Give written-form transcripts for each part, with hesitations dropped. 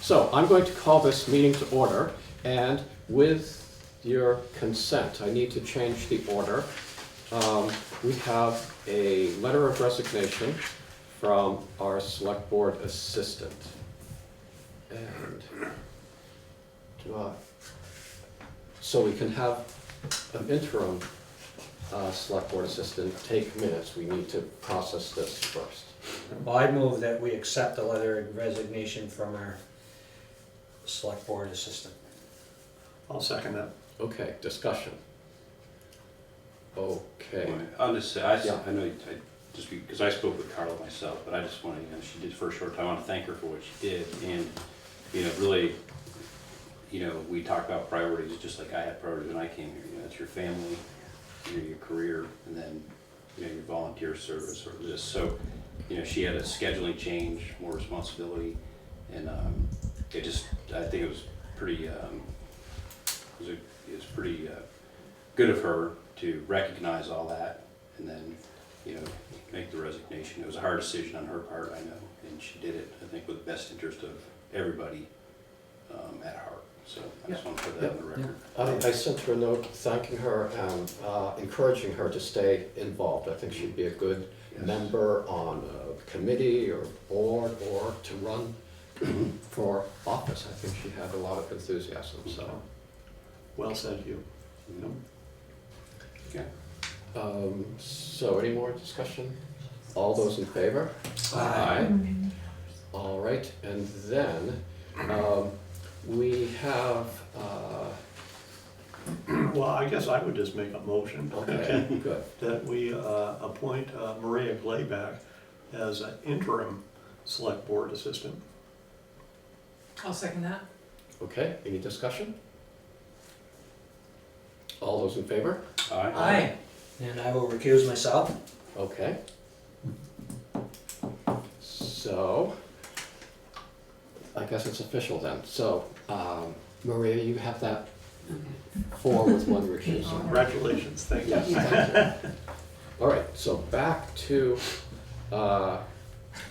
So I'm going to call this meeting to order, and with your consent, I need to change the order. We have a letter of resignation from our select board assistant. And so we can have an interim select board assistant take minutes. We need to process this first. Well, I move that we accept the letter of resignation from our select board assistant. I'll second that. Okay, discussion. Okay. I'll just say, Yeah. I know, just because I spoke with Carla myself, but I just want to, she did for a short time, I want to thank her for what she did, and, really, we talked about priorities, just like I had priorities when I came here, it's your family, your career, and then, your volunteer service or this, so, she had a scheduling change, more responsibility, and, I think it was pretty, it was pretty good of her to recognize all that, and then, make the resignation. It was a hard decision on her part, I know, and she did it, I think, with the best interest of everybody at heart. So I just want to put that on the record. I sent her a note thanking her and encouraging her to stay involved. I think she'd be a good member on a committee or board or to run for office. I think she had a lot of enthusiasm, so. Well said, Hugh. Okay. So any more discussion? All those in favor? Aye. All right, and then we have, Well, I guess I would just make a motion. okay, good. That we appoint Maria Glayback as an interim select board assistant. I'll second that. Okay, any discussion? All those in favor? Aye. And I will recuse myself. Okay. So, I guess it's official then. So, Maria, you have that 4 with 1 recusal. Congratulations, thank you. Yes, thank you. All right, so back to our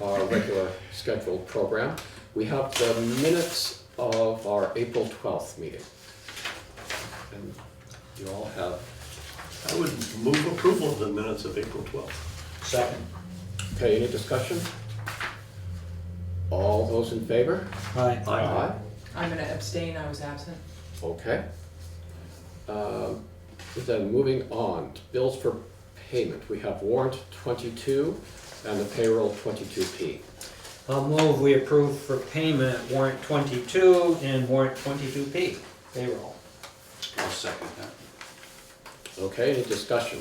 regular scheduled program. We have the minutes of our April 12th meeting. And you all have, I would move approval of the minutes of April 12th. Second. okay, any discussion? All those in favor? Aye. Aye. I'm gonna abstain, I was absent. Okay. Then moving on, to bills for payment. We have warrant 22 and the payroll 22P. I'll move we approve for payment warrant 22 and warrant 22P payroll. I'll second that. Okay, any discussion?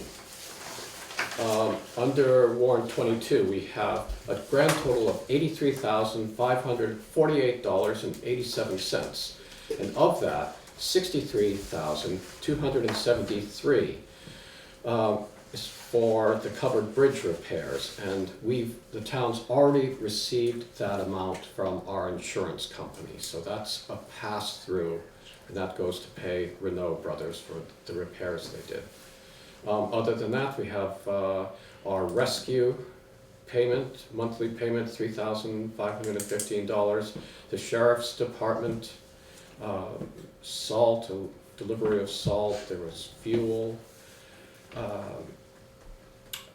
Under warrant 22, we have a grand total of $83,548.87. And of that, $63,273 is for the covered bridge repairs. And the town's already received that amount from our insurance company. So that's a pass-through, and that goes to pay Renault Brothers for the repairs they did. Other than that, we have our rescue payment, monthly payment, $3,515. The sheriff's department, salt, delivery of salt, there was fuel,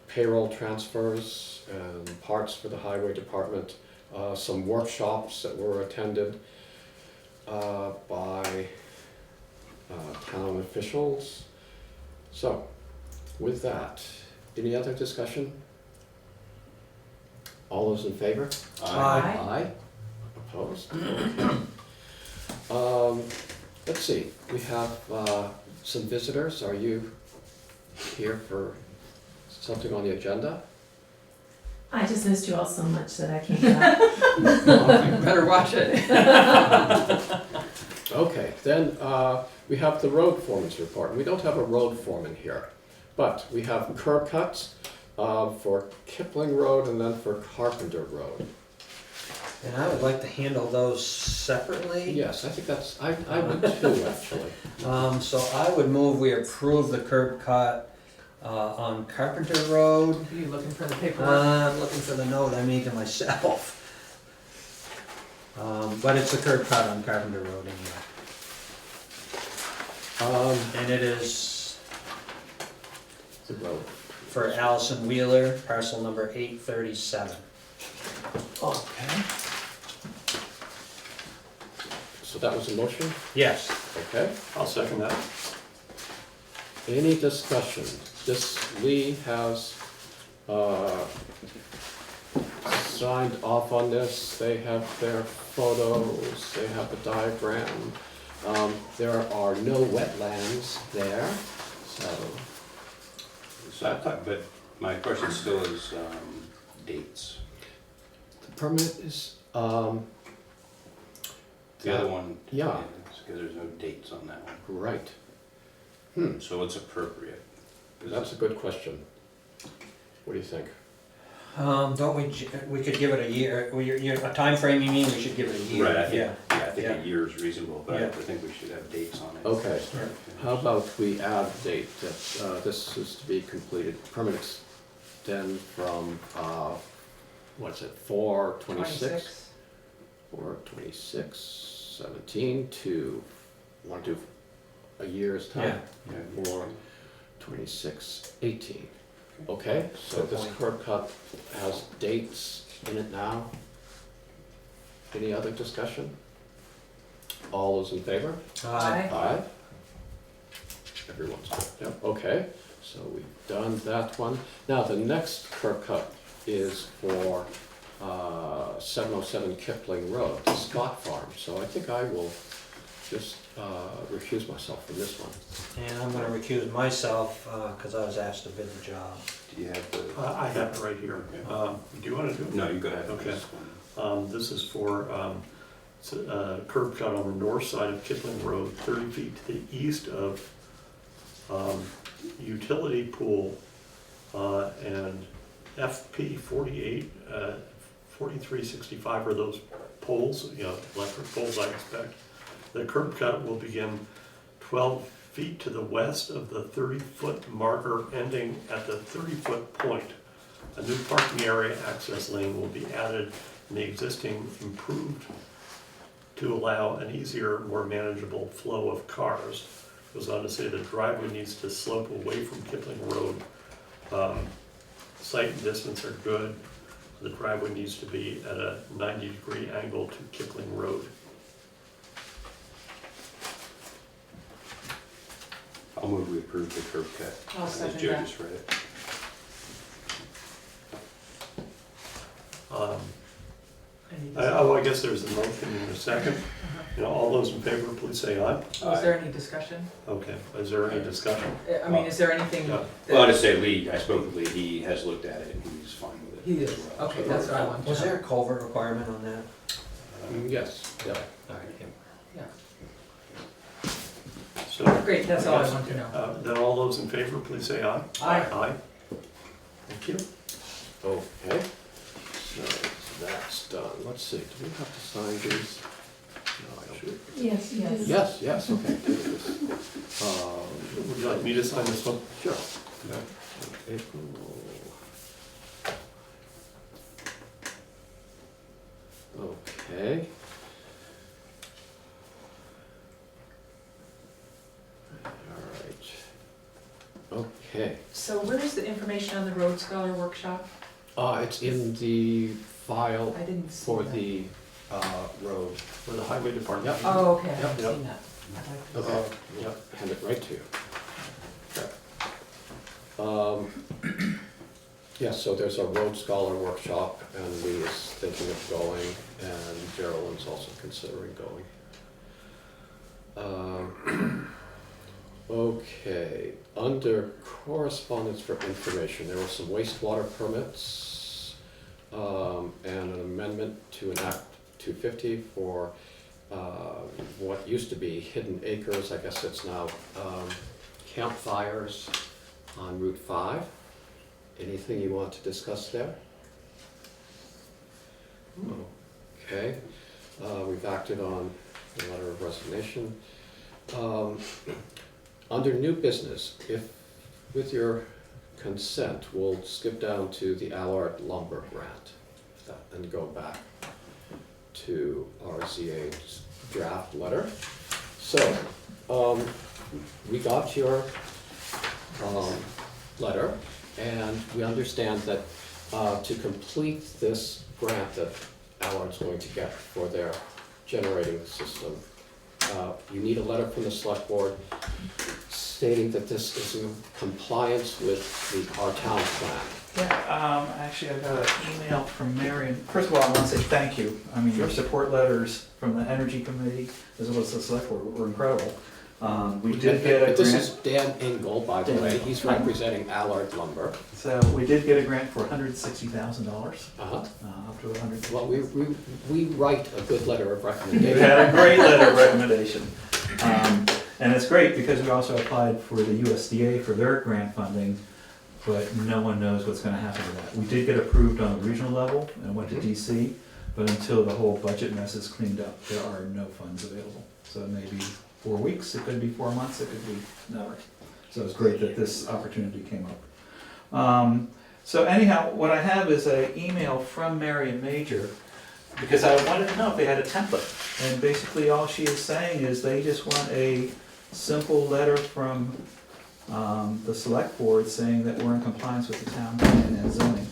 payroll transfers and parts for the highway department, some workshops that were attended by town officials. So, with that, any other discussion? All those in favor? Aye. Aye. Opposed? Okay. Let's see, we have some visitors. Are you here for something on the agenda? I just missed you all so much that I can't get up. Better watch it. Okay, then we have the road foreman's report. We don't have a road foreman here, but we have curb cuts for Kipling Road and then for Carpenter Road. And I would like to handle those separately. Yes, I think that's, I would too, actually. So I would move we approve the curb cut on Carpenter Road. Are you looking for the paperwork? I'm looking for the note I made to myself. But it's a curb cut on Carpenter Road anyway. And it is The road. for Allison Wheeler, parcel number 837. Okay. So that was a motion, Yes. okay? I'll second that. Any discussion? This, Lee has, signed off on this, they have their photos, they have the diagram. There are no wetlands there, so, So I thought, but my question still is, dates. the permit is, The other one. Yeah. Because there's no dates on that one. right. So it's appropriate. That's a good question. What do you think? Don't we could give it a year, a time frame. You mean we should give it a year? Right, I think, Yeah. yeah, I think Yeah. a year is reasonable, but I Yeah. think we should have dates on it. Okay. Start to finish. How about we add date that this is to be completed, permit extend from, what's it, 4/26? 4/26/17 to, want to do a year's time? Yeah. 4/26/18. Okay, so Good this point. curb cut has dates in it now. Any other discussion? All those in favor? Aye. Aye. Everyone's good, yep, okay, so we've done that one. Now, the next curb cut is for 707 Kipling Road, the Scott Farm. So I think I will just recuse myself from this one. And I'm gonna recuse myself, cause I was asked to bid the job. Do you have the? I have it right here. Do you want to do it? No, you go ahead. Okay. This one. This is for curb cut on the north side of Kipling Road, 30 feet to the east of utility pool and FP 48, 4365 are those poles, electric poles, I expect. The curb cut will begin 12 feet to the west of the 30-foot marker ending at the 30-foot point. A new parking area access lane will be added in the existing improved to allow an easier, more manageable flow of cars. Goes on to say the driveway needs to slope away from Kipling Road. Sight and distance are good. The driveway needs to be at a 90-degree angle to Kipling Road. I'll move we approve the curb cut. I'll As second Joe that. just read it. Any I guess there's a motion in a second. All those in favor, please say aye. Was there any discussion? Okay, is there any discussion? I mean, is there anything? Yeah. Well, I'll just say Lee, I spoke with Lee, he has looked at it and he's fine with it. He is, as well. okay, So- that's what I wanted to know. Was there a culvert requirement on that? Yes, yeah. Alright, yeah. Yeah, So, great, that's all I wanted to know. Then all those in favor, please say aye. Aye. Aye. Thank you. Okay, so that's done. Let's see, do we have to sign these? No, I don't. Yes, yes. Yes, yes, okay. Would you like me to sign this one? Sure. Yeah. April. Okay. All right. Okay. So where is the information on the Road Scholar Workshop? It's in the file I didn't see for that. the road. For the highway department. Yep. Oh, okay, I Yep, haven't yep. seen that. I'd like to see Okay, it. yep, hand it right to you. Yeah, so there's a road scholar workshop, and Lee is thinking of going, and Geraldine's also considering going. Okay, under correspondence for information, there were some wastewater permits, and an amendment to an Act 250 for what used to be hidden acres, I guess it's now campfires on Route 5. Anything you want to discuss there? Okay, we've acted on the letter of resignation. Under new business, if, with your consent, we'll skip down to the Allard lumber grant and go back to RZA's draft letter. So, we got your letter, and we understand that to complete this grant that Allard's going to get for their generating system, you need a letter from the select board stating that this is in compliance with our town plan. Yeah, actually, I got an email from Marion. First of all, I want to say thank you. I mean, your support letters from the Energy Committee as well as the Select Board were incredible. We did get a This is grant, Dan Engel, by the Dan way, Engel. he's representing Allard Lumber. so we did get a grant for $160,000, Uh-huh. up to 100. Well, we write a good letter of You recommendation. had a great letter of recommendation. And it's great because we also applied for the USDA for their grant funding, but no one knows what's gonna happen to that. We did get approved on the regional level and went to DC, but until the whole budget mess is cleaned up, there are no funds available. So it may be 4 weeks, it could be 4 months, it could be never. So it's great that this opportunity came up. So anyhow, what I have is an email from Marion Major, because I wanted to know if they had a template. And basically all she is saying is they just want a simple letter from the select board saying that we're in compliance with the town plan and zoning.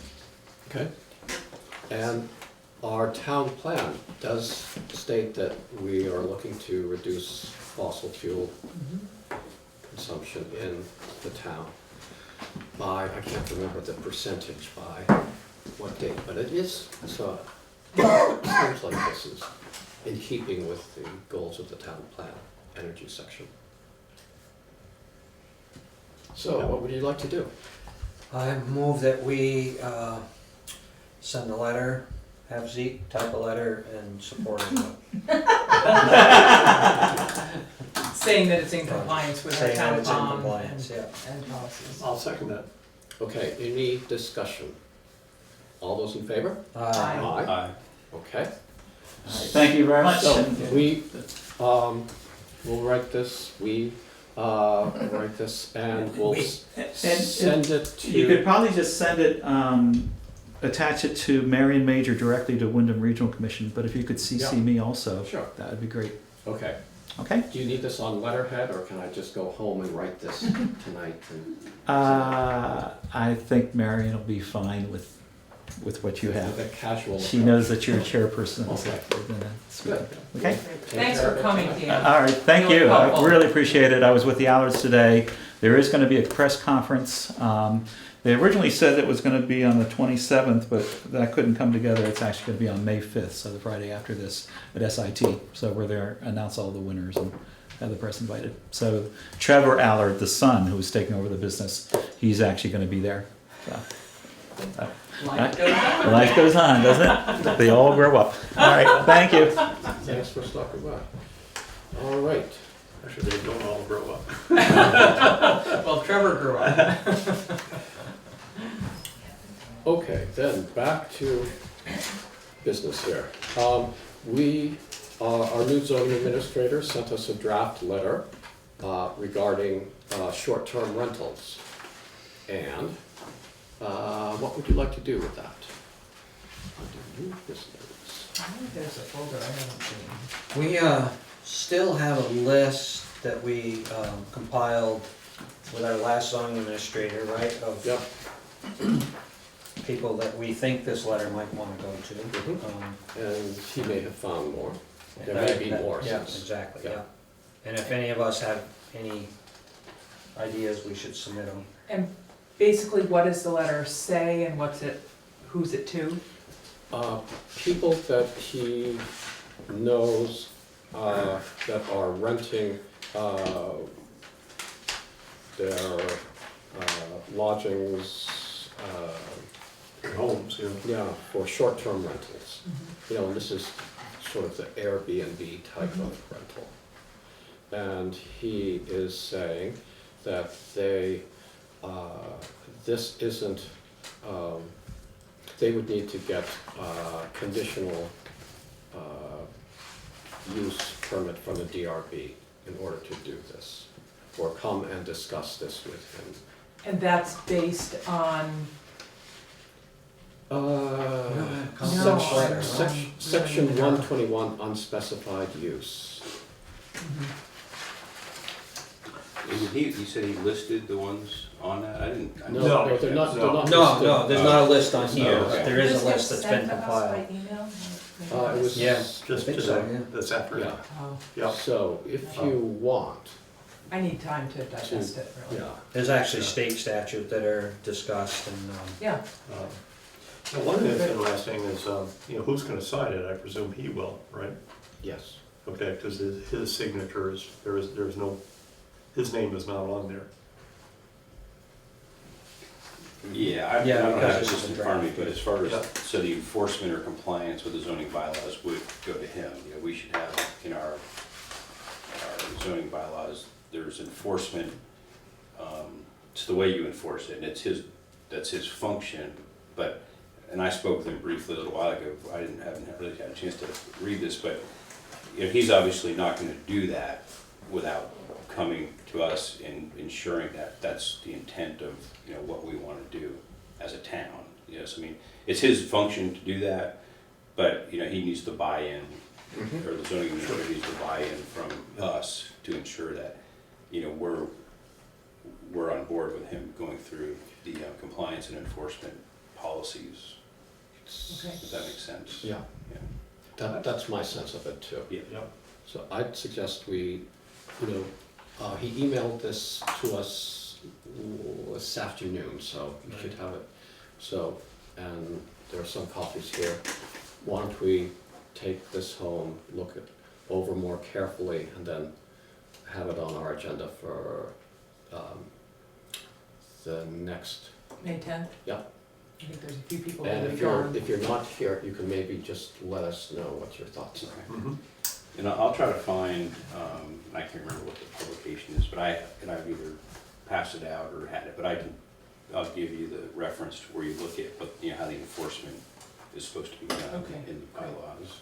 Okay. And our town plan does state that we are looking to reduce fossil fuel consumption in the town by, I can't remember the percentage by what date, but it is, so it seems like this is in keeping with the goals of the town plan, energy section. So what would you like to do? I move that we send a letter, have Zeke type a letter and support it. Saying that it's in compliance with our Saying that town it's in plan compliance, yeah. and policies. I'll second that. Okay, any discussion? All those in favor? Aye. Aye. Okay. Thank you very much. So we, we'll write this, write this, and we'll send it to. You could probably just send it, attach it to Marion Major directly to Wyndham Regional Commission, but if you could CC Yeah. me also, Sure. that would be great. Okay. Okay? Do you need this on letterhead, or can I just go home and write this tonight? I think Marion will be fine with what you With have. a casual. She knows that you're a chairperson of the Okay. select board, and that's good. Good. Okay? Thanks for coming, Dan. All right, thank Really you. I helpful. really appreciate it. I was with the Allards today. There is going to be a press conference. They originally said it was going to be on the 27th, but that couldn't come together. It's actually going to be on May 5th, so the Friday after this at SIT. So we're there, announce all the winners and have the press invited. So Trevor Allard, the son who's taking over the business, he's actually going to be there. So, Life goes on. life goes on, doesn't it? They all grow up. All right, thank you. Thanks for stopping by. All right. Actually, they don't all grow up. Well, Trevor grew up. Okay, then back to business here. Our new zoning administrator sent us a draft letter regarding short-term rentals. And what would you like to do with that? Under new business. I think there's a folder I haven't seen. We still have a list that we compiled with our last zoning administrator, right? Of Yep. people that we think this letter might want to go to. Mhm. And he may have found more. There may that- be that- more Yeah, since- exactly, yeah. yeah. And if any of us have any ideas, we should submit them. And basically, what does the letter say and who's it to? People that he knows that are renting their lodgings, Homes, you know. yeah, for short-term rentals. You know, and this is sort of the Airbnb type of rental. And he is saying that this isn't, they would need to get conditional use permit from the DRB in order to do this, or come and discuss this with him. And that's based on No, Section really. 121, unspecified use. And he said he listed the ones on that, I didn't. I No, didn't- no, they're not No, listed. no, there's not a list on here, Oh, but okay. there is a list that's been compiled. It was. Yeah. Just I think to so, the, yeah. this afternoon. Yeah, Oh, Yeah. so if you want, I need time to digest it, really. yeah, There's actually state statute that are discussed and, Yeah, Now, one thing that's interesting is, who's gonna sign it? I presume he will, right? yes. Okay, because his signature is, there's no, his name is not on there. Yeah, I Yeah, don't because have this this is in a front of me, draft. but as far as, Yeah. so the enforcement or compliance with the zoning bylaws would go to him. We should have in our zoning bylaws, there's enforcement, it's the way you enforce it, and that's his function, but, and I spoke with him briefly a little while ago, haven't really had a chance to read this, but he's obviously not gonna do that without coming to us and ensuring that that's the intent of, what we wanna do as a town. Yes, I mean, it's his function to do that, but, he needs to buy in, or the zoning administrator needs to buy in from us to ensure that, we're on board with him going through the compliance and enforcement policies. okay. Does that make sense? Yeah, Yeah. that's my sense of it too. Yeah. Yeah. So I'd suggest we, he emailed this to us this afternoon, so you should have it. So, and there are some copies here. Why don't we take this home, look it over more carefully, and then have it on our agenda for the next. May 10th? Yeah. I think there's a few people that And will be gone. if you're not here, you can maybe just let us know what your thoughts are. Mhm. And I'll try to find, I can't remember what the publication is, but I've either passed it out or had it, but I'll give you the reference to where you look at, how the enforcement is supposed to be done Okay, in the bylaws.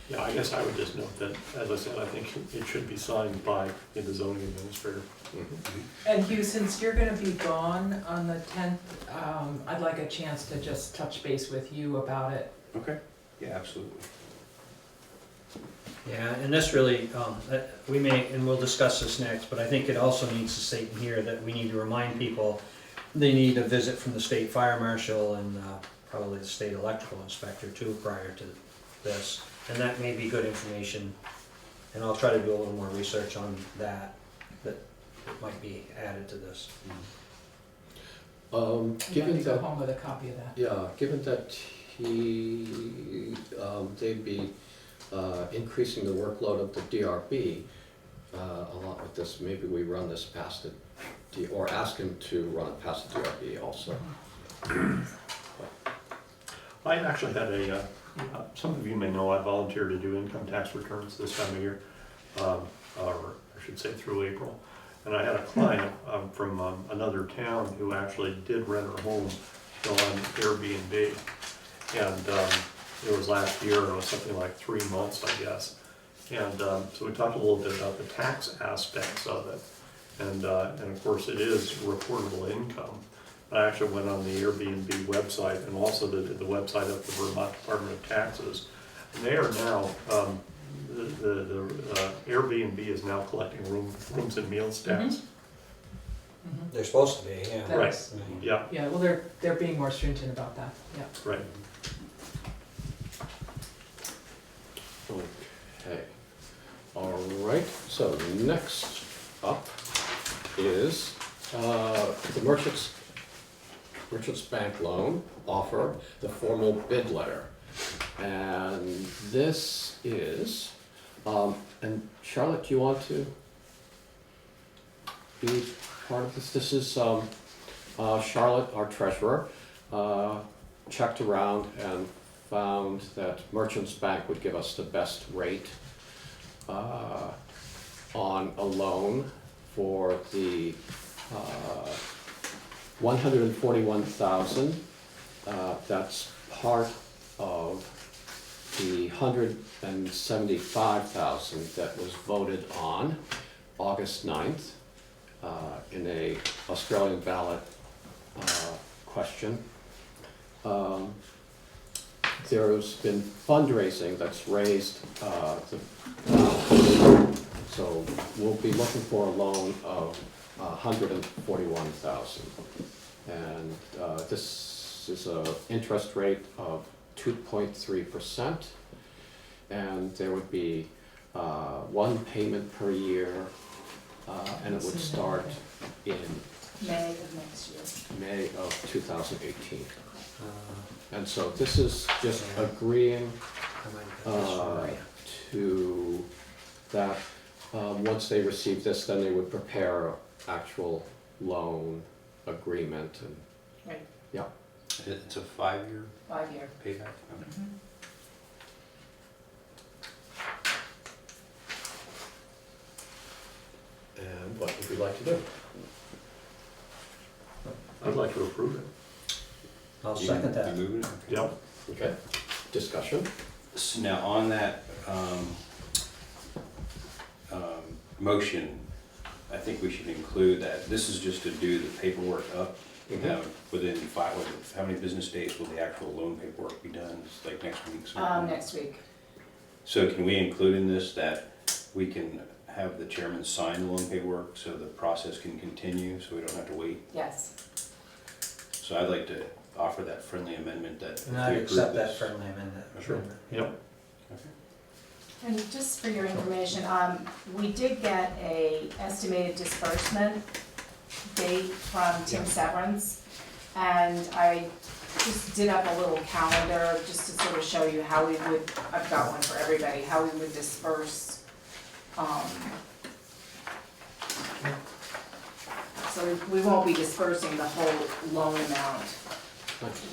Yeah, I guess I would just note that, as I said, I think it should be signed by the zoning administrator. And Hugh, since you're gonna be gone on the 10th, I'd like a chance to just touch base with you about it. Okay, yeah, absolutely. yeah, and this really, we may, and we'll discuss this next, but I think it also needs to state in here that we need to remind people they need a visit from the state fire marshal and probably the state electrical inspector too prior to this. And that may be good information, and I'll try to do a little more research on that might be added to this. You Given have to go that, home with a copy of that. yeah, given that they'd be increasing the workload of the DRB a lot with this, maybe we run this past it, or ask him to run it past the DRB also. I actually had some of you may know I volunteer to do income tax returns this time of year, or I should say through April. And I had a client from another town who actually did rent her home on Airbnb. And it was last year, and it was something like 3 months, I guess. And so we talked a little bit about the tax aspects of it. And of course, it is reportable income. I actually went on the Airbnb website and also the website of the Vermont Department of Taxes. And they are now, the Airbnb is now collecting rooms and meals tax. They're supposed to be, yeah. Right. That's- Yeah, Yeah, well, they're being more stringent about that, yeah. right. Okay, all right, so next up is the Merchants Bank loan offer, the formal bid letter. And this is, and Charlotte, do you want to be part of this? This is Charlotte, our treasurer, checked around and found that Merchants Bank would give us the best rate on a loan for the $141,000. That's part of the $175,000 that was voted on August 9th in a Australian ballot question. there's been fundraising that's raised, so we'll be looking for a loan of $141,000. And this is a interest rate of 2.3%. And there would be one payment per year, and it would start in May of next year. May of 2018. Uh, And so this is just agreeing I might get this one right. to that, once they receive this, then they would prepare an actual loan agreement and, Right, It's a 5-year 5-year. payback? Okay. and what would we like to do? I'd like to approve it. I'll You- second that. You moving it? Yep. Okay, discussion? So now on that motion, I think we should include that this is just to do the paperwork up. Within how many business days will the actual loan paperwork be done? It's like next week? sometime? Next week. So can we include in this that we can have the chairman sign the loan paperwork so the process can continue, so we don't have to wait? Yes. So I'd like to offer that friendly amendment that if And we I approve accept that this- friendly amendment. Sure. Yep. And just for your information, we did get a estimated disbursement date from Tim Severance. And I just did up a little calendar just to sort of show you how we would, I've got one for everybody, how we would disperse. So we won't be dispersing the whole loan amount.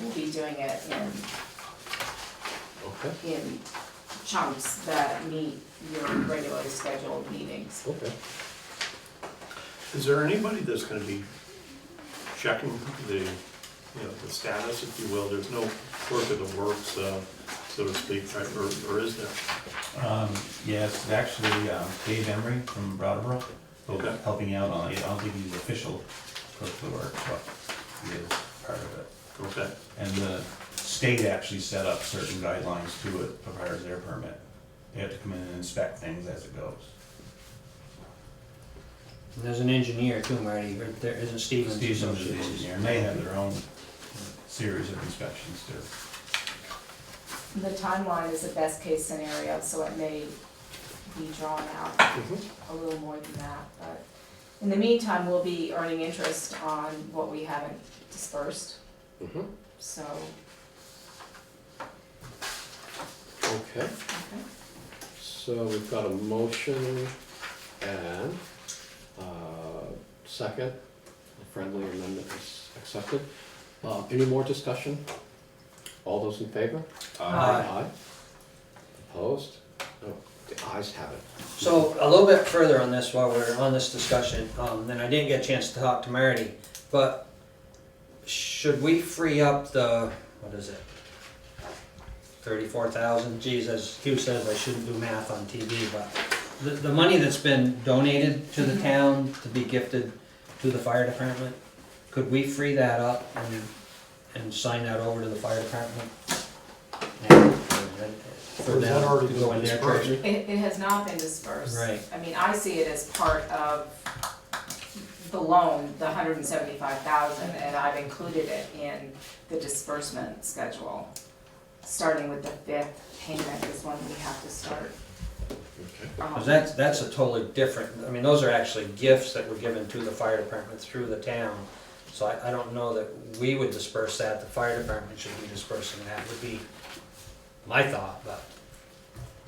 We'll be doing it Okay, in chunks that meet your regularly scheduled meetings. okay. Is there anybody that's gonna be checking the the status, if you will? There's no clerk of the works, so to speak, right, or is there? Yes, actually, Dave Emery from Brattleboro, Okay. helping out on it. I don't think he's official clerk of the work, but he is part of it. Okay. And the state actually set up certain guidelines to it as far as their permit. They have to come in and inspect things as it goes. And there's an engineer too, Marty, right there, isn't Stevens? Stevens is the Associates? engineer, and they have their own series of inspections too. The timeline is a best case scenario, so it may be drawn out a little more than that, but in the meantime, we'll be earning interest on what we haven't dispersed, Mhm. so, Okay, okay. so we've got a motion and second, a friendly amendment is accepted. Any more discussion? All those in favor? Aye. Opposed? No, the ayes have it. So a little bit further on this while we're on this discussion, then I didn't get a chance to talk to Marty, but should we free up the, what is it? 34,000, geez, as Hugh says, I shouldn't do math on TV, but the money that's been donated to the town to be gifted to the fire department, could we free that up and sign that over to the fire department? And for Or is that them already to go in been their dispersed? treasury? It has not been dispersed. Right. I mean, I see it as part of the loan, the $175,000, and I've included it in the disbursement schedule. Starting with the 5th payment is when we have to start. Because that's a totally different, I mean, those are actually gifts that were given to the fire department through the town. So I don't know that we would disperse that, the fire department should be dispersing that, would be my thought, but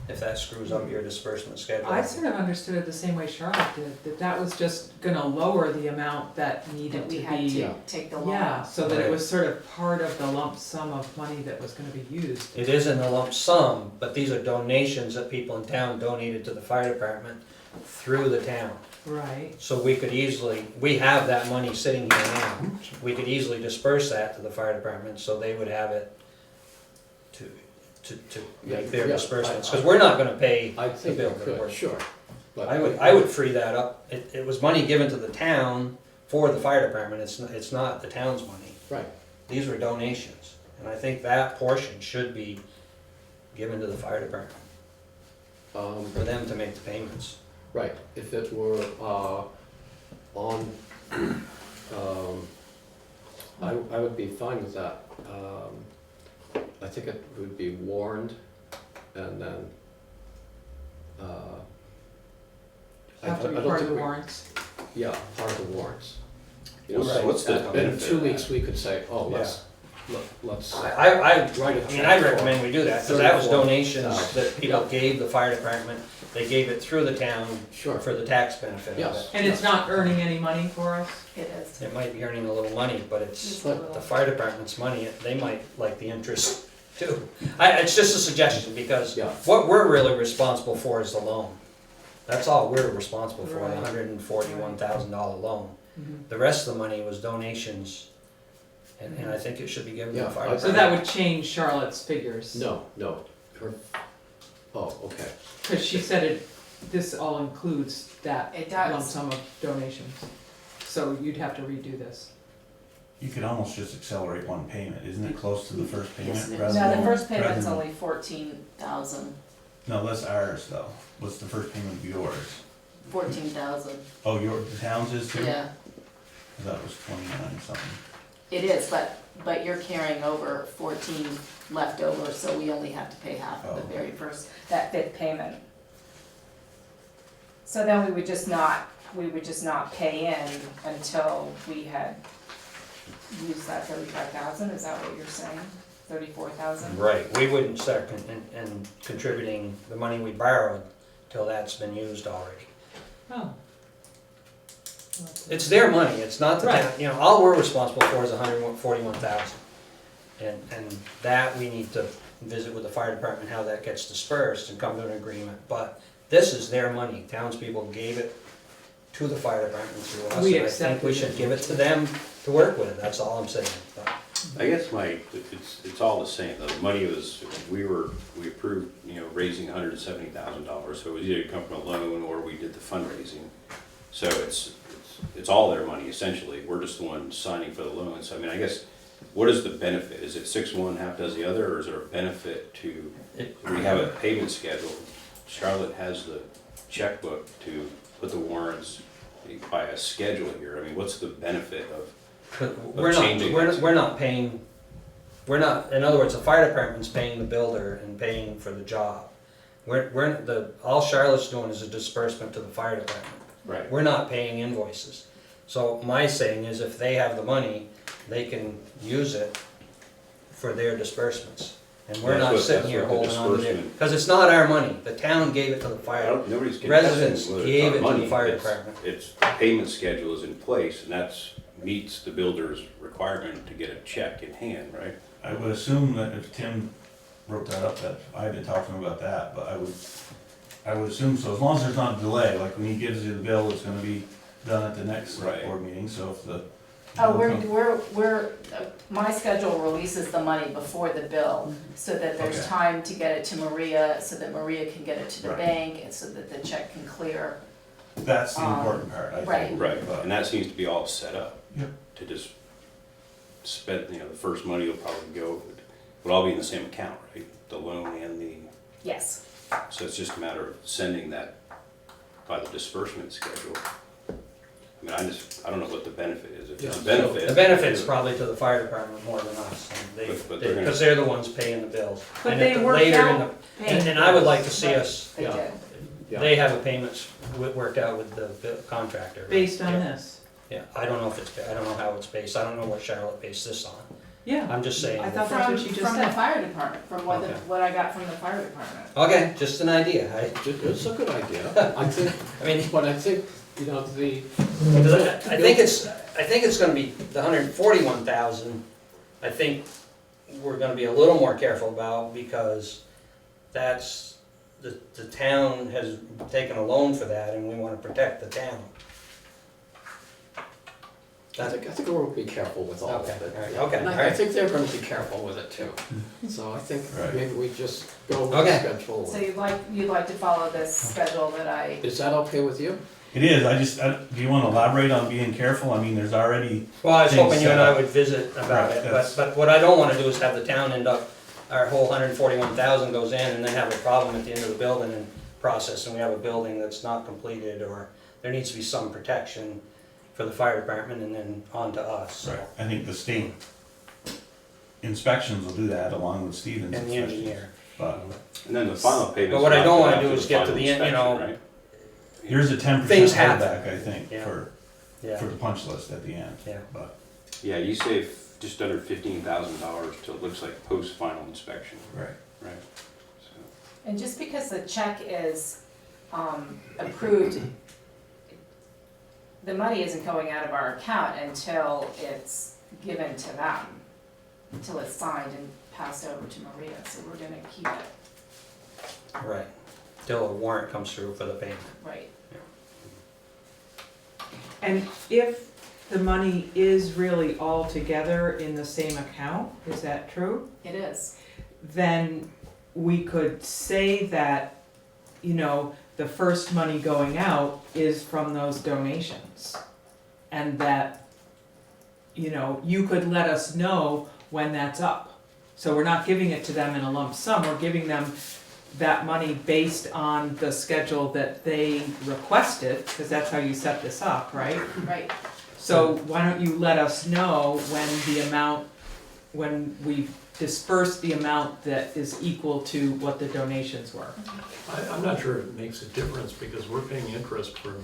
if that screws up your disbursement schedule. I sort of understood it the same way Charlotte did, that was just gonna lower the amount that needed That to we had be. to take the loan. Yeah, so that it Right. was sort of part of the lump sum of money that was gonna be used. It isn't a lump sum, but these are donations that people in town donated to the fire department through the town. Right. So we could easily, we have that money sitting here now, we could easily disperse that to the fire department, so they would have it to make their Yeah, disbursements, I- because we're not gonna pay I the think bill we for the could, work. sure. But I would free that up, it was money given to the town for the fire department, it's not the town's money, Right, these were donations. And I think that portion should be given to the fire department for them to make the payments. Right, if it were, on, I would be fine with that. I think it would be warned and then, I Have to be don't part of think the we- warrants. Yeah, part of the warrants. You know, What's- so what's the in benefit 2 of weeks, that? we could say, oh, let's I write a I mean, check I'd for recommend we do that, because that was 34,000. donations that people gave the fire department. They gave it through the town Sure, for the tax benefit of yes. it. And it's not earning any money for us? It is. It might be earning a little money, but it's Just a little. the fire department's money, they might like the interest too. It's just a suggestion, because Yeah. what we're really responsible for is the loan. That's all we're responsible for, Right. the $141,000 loan. Mhm. The rest of the money was donations, and I think it should be given to Yeah, the fire I- So department. that would change Charlotte's figures? No, her, oh, okay. Because she said this all includes that It lump does. sum of donations. So you'd have to redo this. You could almost just accelerate one payment, isn't it close to the first payment? Yes, it is. rather No, the than- first rather payment's than- only 14,000, No, that's ours though. What's the first payment of yours? 14,000, Oh, the town's is too? yeah. That was 29 something. It is, but you're carrying over 14 left over, so we only have to pay half of the Oh. very first, that fifth payment. So then we would just not pay in until we had used that 35,000, is that what you're saying? 34,000? Right, we wouldn't start in contributing the money we borrowed till that's been used already. Oh. It's their money, it's not the town, Right. all we're responsible for is 141,000. And that we need to visit with the fire department how that gets dispersed and come to an agreement. But this is their money, townspeople gave it to the fire department through us. We And I think we accepted should it. give it to them to work with, that's all I'm saying. But I guess it's all the same, though. The money was, we approved, raising $170,000, so it was either come from a loan or we did the fundraising. So it's all their money essentially, we're just the ones signing for the loan. So I mean, I guess, what is the benefit? Is it 6 one, half does the other, or is there a benefit to, we have a payment schedule? Charlotte has the checkbook to put the warrants by a schedule here. I mean, what's the benefit of? But changing we're it. not paying, in other words, the fire department's paying the builder and paying for the job. All Charlotte's doing is a disbursement to the fire department. Right. We're not paying invoices. So my saying is if they have the money, they can use it for their disbursements. And we're not sitting here holding on to it, because it's not our money. The town gave it to the fire. Nobody's contesting Residents whether it's gave our it to the money. fire It's- department. Its payment schedule is in place, and that's meets the builder's requirement to get a check in hand, right? I would assume that if Tim wrote that up, that I didn't talk to him about that, but I would assume so, as long as there's not a delay, like when he gives you the bill, it's gonna be done at the next select Right. board meeting, so if the. Oh, my schedule releases the money before the bill, so that there's Okay. time to get it to Maria, so that Maria can get it to the Right. bank, and so that the check can clear. That's the important part, I think. right. Right, But- and that seems to be all set up. Yep. To just spend, the first money will probably go, would all be in the same account, right? The loan and Yes. so it's just a matter of sending that by the disbursement schedule. I mean, I don't know what the benefit is, if there's a Yeah. benefit. The benefit's probably to the fire department more than us, But they're gonna- because they're the ones paying the bills. But And they if worked later in out the- paying And I would like to bills, see right. us, They Yeah. did. Yeah. they have a payments worked out with the contractor. right? Based on Yeah. this. Yeah, I don't know I don't know how it's based, I don't know what Charlotte based this on. Yeah. I'm just saying. I thought that's what you just From the said. fire department, from Okay. what I got from the fire department. Okay, just an idea, It's a good idea. I think, I mean, but I think, the, because I think it's gonna be the 141,000, I think we're gonna be a little more careful about, because that's, the town has taken a loan for that, and we wanna protect the town. I think we'll be careful with all of Okay, it. all right, Yeah. okay, And all I right. think they're gonna be careful with it too. So I think Right. maybe we just go with the Okay. schedule. So you'd like to follow this schedule that I, Is that okay with you? It is, do you wanna elaborate on being careful? I mean, there's already, Well, I was Things hoping you set and I up. would visit about Right, it, that's- but what I don't wanna do is have the town end up, our whole 141,000 goes in and then have a problem at the end of the building and process, and we have a building that's not completed, or there needs to be some protection for the fire department and then on to us, so. I think the state inspections will do that along with Stevens And the inspections. engineer. But And then the final payment. But what I don't wanna do is get to the end, you know, Right? there's a 10% Things happen. holdback, I think, Yeah. for Yeah, the punch list at the end. yeah. But, Yeah, you save just under $15,000 till it looks like post-final inspection, right. right? So, And just because the check is approved, the money isn't going out of our account until it's given to them, until it's signed and passed over to Maria, so we're gonna keep it, Right, till a warrant comes through for the payment. right. And if the money is really all together in the same account, is that true? It is, Then we could say that, you know, the first money going out is from those donations. And that, you know, you could let us know when that's up. So we're not giving it to them in a lump sum, we're giving them that money based on the schedule that they requested, because that's how you set this up, right? right. So why don't you let us know when we've dispersed the amount that is equal to what the donations were? I'm not sure it makes a difference because we're paying interest for,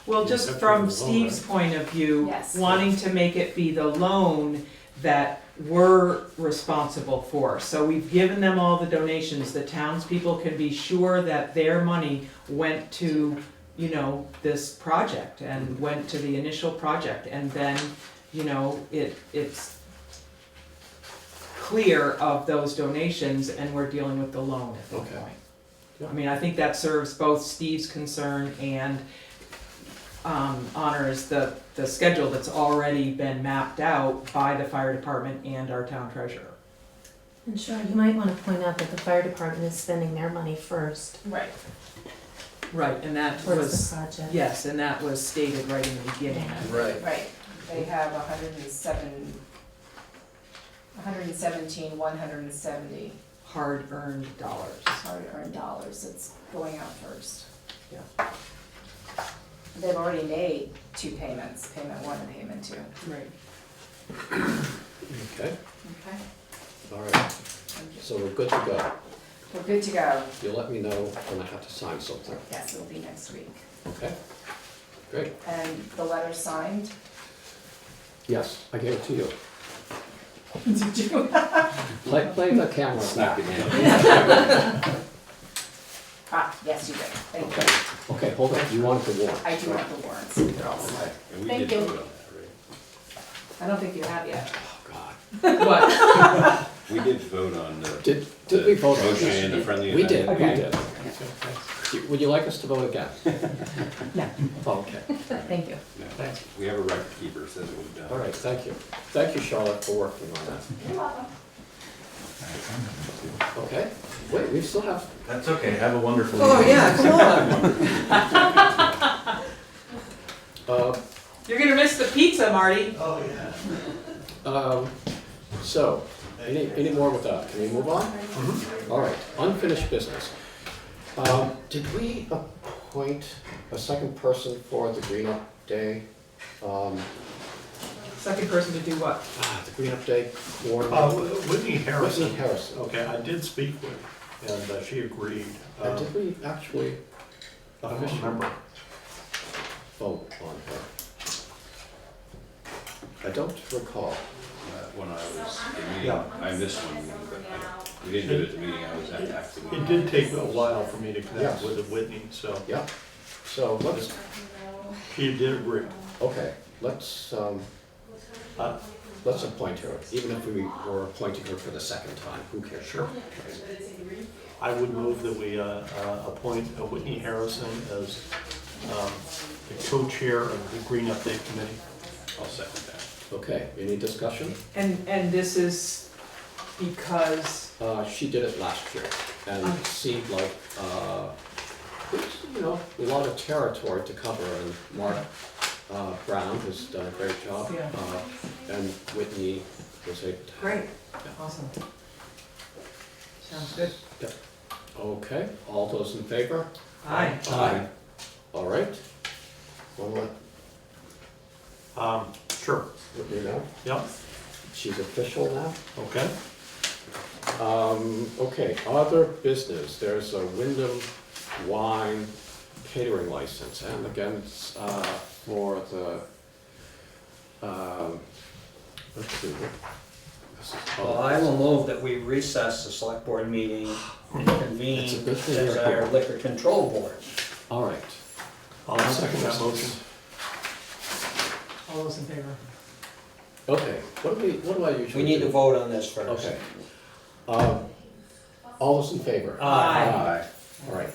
Well, Yeah, just except from for the loan, Steve's point of view, Yes. wanting to make it be the loan that we're responsible for. So we've given them all the donations, the townspeople can be sure that their money went to, you know, this project and went to the initial project, and then, you know, it's clear of those donations and we're dealing with the loan at that Okay. point. Yeah. I mean, I think that serves both Steve's concern and honors the schedule that's already been mapped out by the fire department and our town treasurer. And sure, you might want to point out that the fire department is spending their money first Right, Right, and that towards was, the project. yes, and that was stated right in the beginning. Right. right. They have 117, Hard-earned dollars. hard-earned dollars that's going out first. Yeah. They've already made 2 payments, payment 1 and payment 2. Right. Okay, Okay, all right, so we're good to go. we're good to go. You'll let me know when I have to sign something, Yes, it'll be next week. okay? Great, And the letter signed? yes, I gave it to you. Did you? Play the camera. Snap it in. Ah, yes, you did. Thank Okay, you. okay, hold on, you wanted the warrant. I do want the warrants. They're all set. And we Thank did you. vote on that, right? I don't think you have yet. Oh, God. What? We did vote on the. Did we vote on Motion this? and the friendly We did, amendment. we did. Would you like us to vote again? No, Oh, okay, thank you. No, Thanks. we have a record keeper, says it was done. all right, thank you. Thank you, Charlotte, for working on that. You're welcome. Okay, wait, we still have, That's okay, have a wonderful Oh, evening. yeah, come on. uh, You're gonna miss the pizza, Marty. Oh, yeah. so, any more with that? Can we move on? All right, unfinished business. Did we appoint a second person for the Green Up Day? Second person to do what? The Green Up Day coordinator? Whitney Harrison. Whitney Harrison. Okay, I did speak with, and she agreed. And did we actually I don't officially remember. vote on her? I don't recall. When I was at the meeting, Yeah. I missed one meeting, but we didn't do it at the meeting, I was at the actual meeting. It did take a while for me to connect Yes. with Whitney, so Yeah, so she did agree. okay, let's appoint her, even if we were appointing her for the second time, who cares? Sure. I would move that we appoint Whitney Harrison as the co-chair of the Green Up Day Committee. I'll second that. Okay, any discussion? And this is because, She did it last year, and it seemed like it's, you know, a lot of territory to cover, and Mark Brown has done a great job. Yeah. And Whitney was able to. Great, awesome. Sounds good. Okay, all those in favor? Aye. Aye. All right. One more, Sure, Whitney now. yep, She's official now. okay. Okay, other business, there's a Wyndham Wine catering license, and again, it's, for the, let's see. This is- Well, I will move that we recess the select board meeting and It's a convene good thing as you're our here. liquor control board. All right. I'll second that motion. All those in favor? Okay, what do I usually We need do? to vote on this first. Okay. All those in favor? Aye. All right,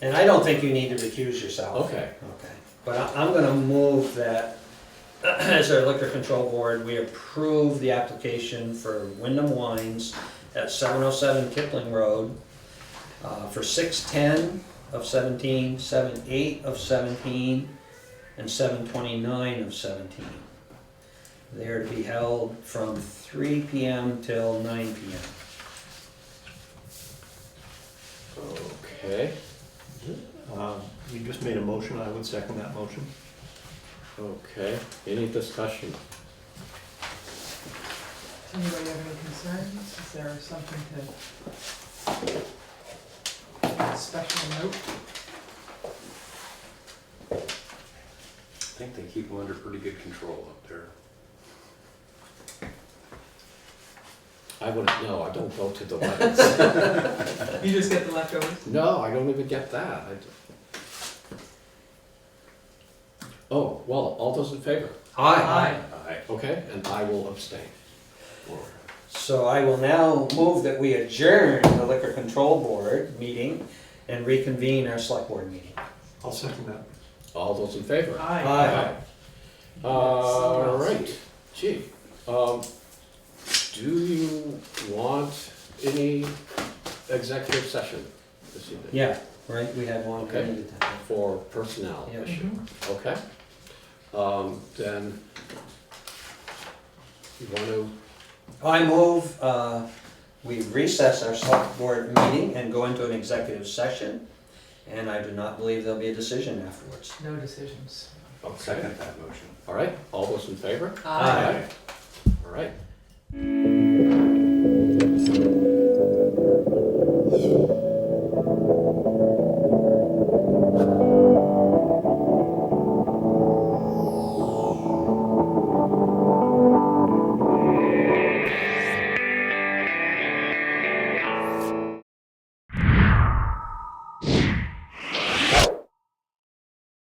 And I don't think you need to recuse yourself. okay. Okay, but I'm gonna move that, as our liquor control board, we approve the application for Wyndham Wines at 707 Kipling Road, for 6/10 of 17, 7/8 of 17, and 7/29 of 17. They're to be held from 3 PM till 9 PM. Okay, You just made a motion, I would second that motion. okay. Any discussion? Does anybody have any concerns? Is there something to, special note? I think they keep them under pretty good control up there. I wouldn't know, I don't go to the weddings. You just get the leftovers? No, I don't even get that. Oh, well, all those in favor? Aye. Aye. Okay, and I will abstain. So I will now move that we adjourn the liquor control board meeting and reconvene our select board meeting. I'll second that. All those in favor? Aye. All right, gee, do you want any executive session this evening? Yeah, right, we had one. Okay. we needed to have. For personnel Yeah. issue, okay? Then, you want to, I move, we recess our select board meeting and go into an executive session, and I do not believe there'll be a decision afterwards. No decisions. okay, Second that motion. all right, all those in favor? Aye. All right,